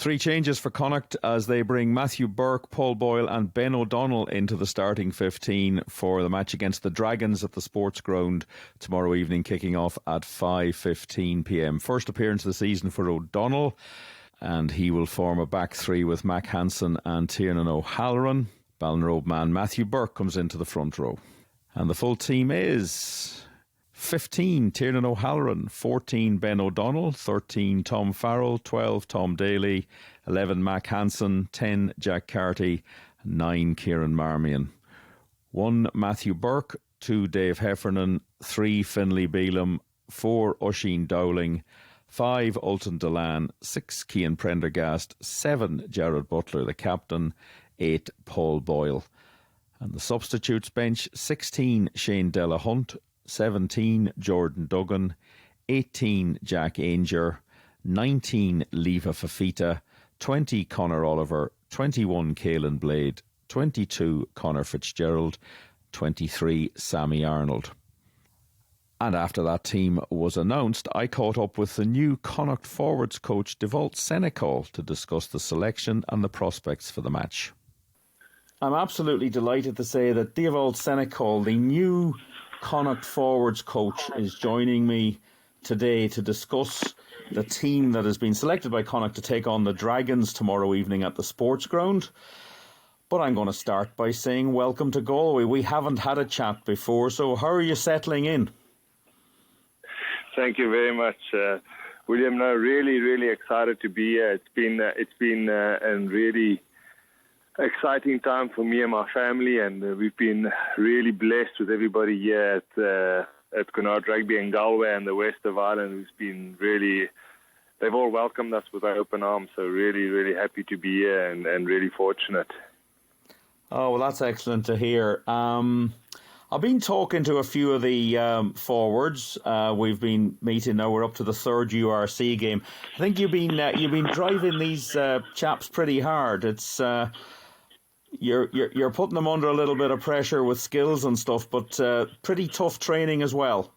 Three changes for Connacht as they bring Matthew Burke, Paul Boyle and Ben O'Donnell into the starting 15 for the match against the Dragons at the Sportsground tomorrow evening, kicking off at 5:15pm. First appearance of the season for O'Donnell, and he will form a back three with Mac Hansen and Tiernan O'Halloran. Ballinrobe man Matthew Burke comes into the front row. And the full team is 15 Tiernan O'Halloran, 14 Ben O'Donnell, 13 Tom Farrell, 12 Tom Daly, 11 Mac Hansen, 10 Jack Carty, 9 Kieran Marmion. 1 Matthew Burke, 2 Dave Heffernan, 3 Finlay Beelum, 4 Oisin Dowling, 5 Ultan Delan, 6 Cian Prendergast, 7 Jared Butler, the captain, 8 Paul Boyle. And the substitutes bench, 16 Shane Della Hunt, 17 Jordan Duggan, 18 Jack Ainger, 19 Leva Fafita, 20 Conor Oliver, 21 Caelan Blade, 22 Conor Fitzgerald, 23 Sammy Arnold. And after that team was announced, I caught up with the new Connacht forwards coach Dewald Senekal to discuss the selection and the prospects for the match. I'm absolutely delighted to say that Dewald Senekal, the new Connacht forwards coach, is joining me today to discuss the team that has been selected by Connacht to take on the Dragons tomorrow evening at the Sportsground. But I'm going to start by saying welcome to Galway. We haven't had a chat before, so how are you settling in? Thank you very much, William. No, really excited to be here. It's been a really exciting time for me and my family, and we've been really blessed with everybody here at Connacht Rugby in Galway and the west of Ireland. Who's been really, they've all welcomed us with open arms. So really happy to be here and really fortunate. Oh, well, that's excellent to hear. I've been talking to a few of the forwards. We've been meeting now. We're up to the third URC game. I think you've been driving these chaps pretty hard. It's you're putting them under a little bit of pressure with skills and stuff, but pretty tough training as well.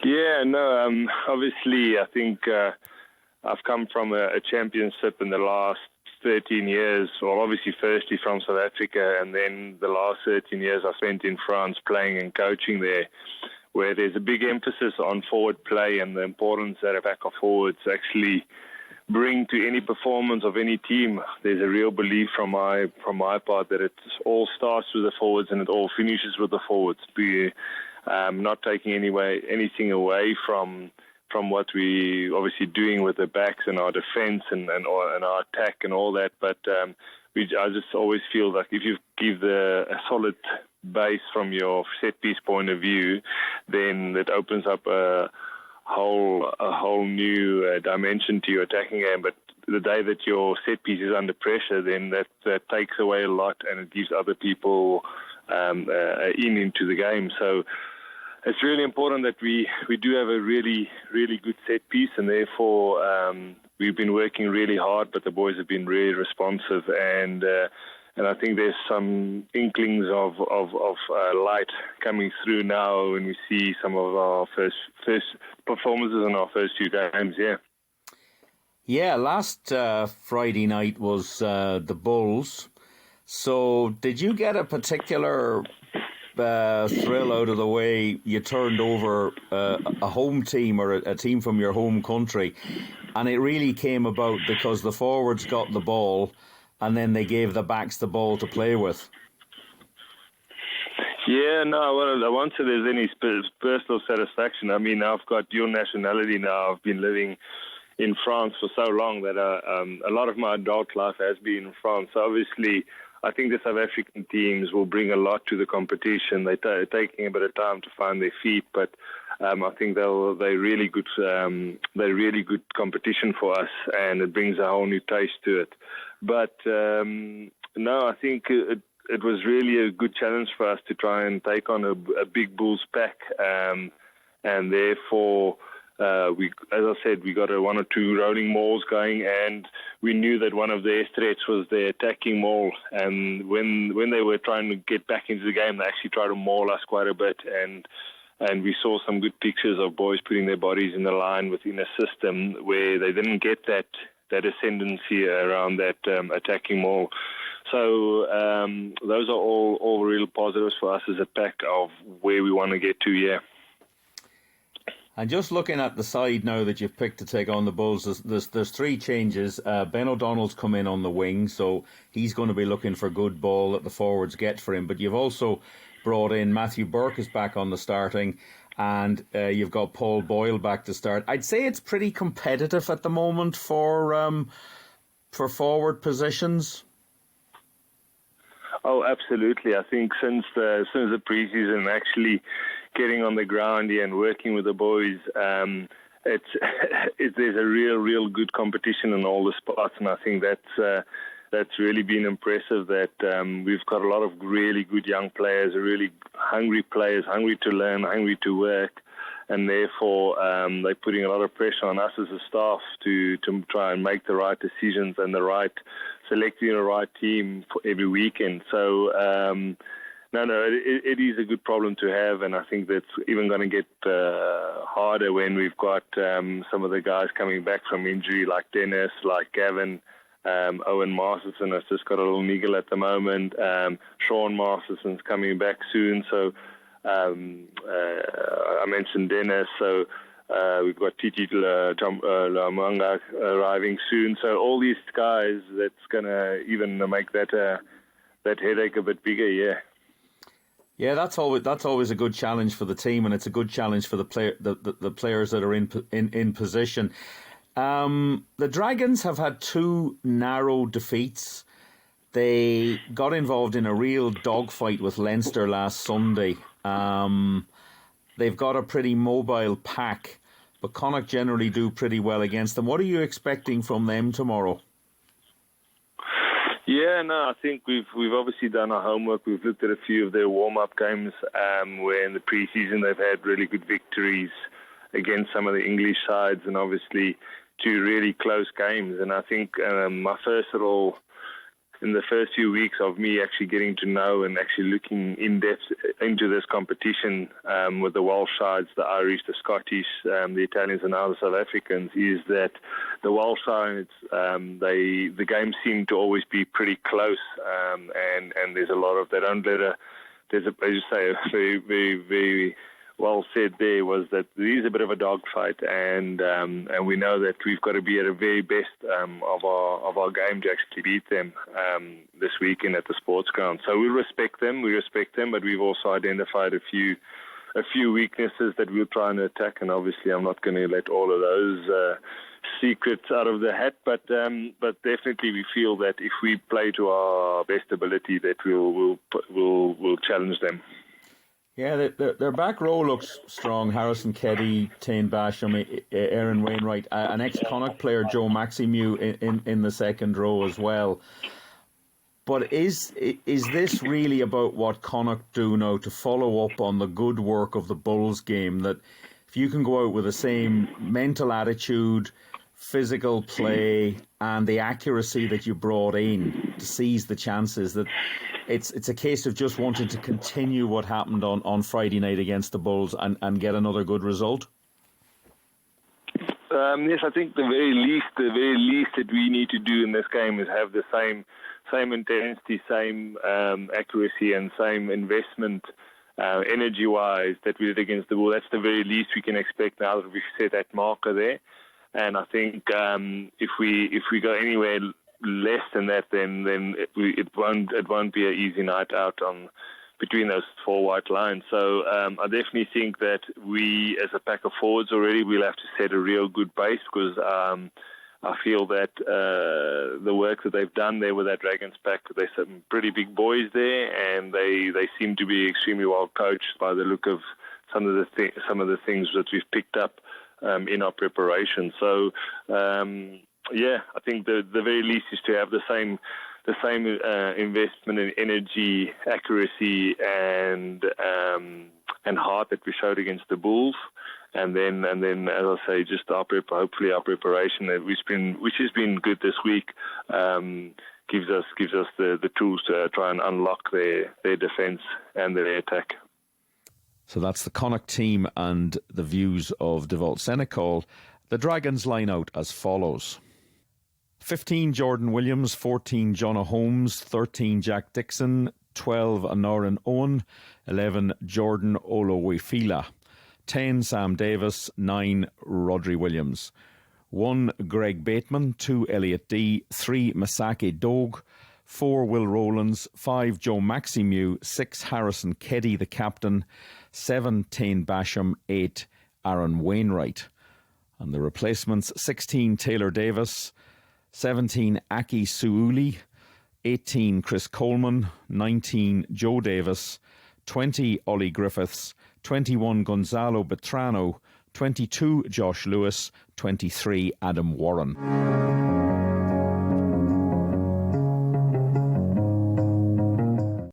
Yeah, no. Obviously, I think I've come from a championship in the last 13 years, well, obviously firstly from South Africa, and then the last 13 years I spent in France playing and coaching there, where there's a big emphasis on forward play and the importance that a pack of forwards actually bring to any performance of any team. There's a real belief from my part that it all starts with the forwards and it all finishes with the forwards. Not taking anything away from what we obviously doing with the backs and our defence and our attack and all that, but I just always feel like if you give a solid base from your set piece point of view, then it opens up a whole new dimension to your attacking game. But the day that your set piece is under pressure, then that takes away a lot, and it gives other people into the game. So it's really important that we do have a really good set piece, and therefore we've been working really hard, but the boys have been really responsive, and I think there's some inklings of light coming through now when we see some of our first performances in our first few games. Yeah, last Friday night was the Bulls. So did you get a particular thrill out of the way you turned over a home team or a team from your home country, and it really came about because the forwards got the ball and then they gave the backs the ball to play with? Yeah, no, I won't say there's any personal satisfaction. I mean, I've got dual nationality now. I've been living in France for so long that a lot of my adult life has been in France. So obviously, I think the South African teams will bring a lot to the competition. They're taking a bit of time to find their feet, but I think they're really good. They're really good competition for us, and it brings a whole new taste to it. But no, I think it was really a good challenge for us to try and take on a big Bulls pack, and therefore. As I said, we got one or two rolling mauls going, and we knew that one of their threats was their attacking maul. And when they were trying to get back into the game, they actually tried to maul us quite a bit. And And we saw some good pictures of boys putting their bodies in the line within a system where they didn't get that ascendancy around that attacking maul. So those are all real positives for us as a pack of where we want to get to, yeah. And just looking at the side now that you've picked to take on the Bulls, there's three changes. Ben O'Donnell's come in on the wing, so he's going to be looking for good ball that the forwards get for him. But you've also brought in Matthew Burke is back on the starting, and you've got Paul Boyle back to start. I'd say it's pretty competitive at the moment for forward positions. Oh, absolutely. I think since the preseason, actually getting on the ground here and working with the boys, there's a real good competition in all the spots, and I think that's really been impressive. That we've got a lot of really good young players, really hungry players, hungry to learn, hungry to work, and therefore they're putting a lot of pressure on us as a staff to try and make the right decisions and selecting the right team for every weekend. So it is a good problem to have, and I think that's even going to get harder when we've got some of the guys coming back from injury, like Dennis, like Gavin. Owen Masterson has just got a little niggle at the moment. Sean Masterson's coming back soon, so I mentioned Dennis, so we've got Titi Lamanga arriving soon. So all these guys, that's going to even make that headache a bit bigger, yeah. Yeah, that's always a good challenge for the team, and it's a good challenge for the players that are in position. The Dragons have had two narrow defeats. They got involved in a real dogfight with Leinster last Sunday. They've got a pretty mobile pack, but Connacht generally do pretty well against them. What are you expecting from them tomorrow? Yeah, no, I think we've obviously done our homework. We've looked at a few of their warm-up games where in the pre-season they've had really good victories against some of the English sides, and obviously two really close games. And I think in the first few weeks of me actually getting to know and actually looking in depth into this competition with the Welsh sides, the Irish, the Scottish, the Italians, and now the South Africans, is that the Welsh sides, the games seem to always be pretty close, and there's a lot of, they don't let as you say, a very, very, very well said there was that there is a bit of a dogfight, and we know that we've got to be at the very best of our game to actually beat them this weekend at the Sportsground. So we respect them, but we've also identified a few weaknesses that we'll try and attack, and obviously I'm not going to let all of those secrets out of the hat, but definitely we feel that if we play to our best ability, that we'll challenge them. Yeah, their back row looks strong. Harrison Keddy, Tane Basham, Aaron Wainwright, an ex-Connacht player, Joe Maximew, in the second row as well. But is this really about what Connacht do now to follow up on the good work of the Bulls game? That if you can go out with the same mental attitude, physical play, and the accuracy that you brought in to seize the chances, that it's a case of just wanting to continue what happened on Friday night against the Bulls and get another good result? Yes, I think the very least that we need to do in this game is have the same intensity, same accuracy, and same investment energy-wise that we did against the Bulls. That's the very least we can expect now that we've set that marker there. And I think if we go anywhere less than that, then it won't be an easy night out between those four white lines. So I definitely think that we, as a pack of forwards already, we'll have to set a real good base, because I feel that the work that they've done there with that Dragons pack, there's some pretty big boys there, and they seem to be extremely well coached by the look of some of the things that we've picked up in our preparation. So I think the very least is to have the same investment in energy, accuracy, and heart that we showed against the Bulls, and then as I say, just hopefully our preparation, which has been good this week, gives us the tools to try and unlock their defence and their attack. So that's the Connacht team and the views of Dewald Senekal. The Dragons line out as follows. 15 Jordan Williams, 14 Jonah Holmes, 13 Jack Dixon, 12 Anoran Owen, 11 Jordan Olowefila, 10 Sam Davis, 9 Rodri Williams, 1 Greg Bateman, 2 Elliot D, 3 Masake Dogue, 4 Will Rowlands, 5 Joe Maximew, 6 Harrison Keddy, the captain, 7 Tane Basham, 8 Aaron Wainwright. And the replacements, 16 Taylor Davis, 17 Aki Suuli, 18 Chris Coleman, 19 Joe Davis, 20 Ollie Griffiths, 21 Gonzalo Betrano, 22 Josh Lewis, 23 Adam Warren.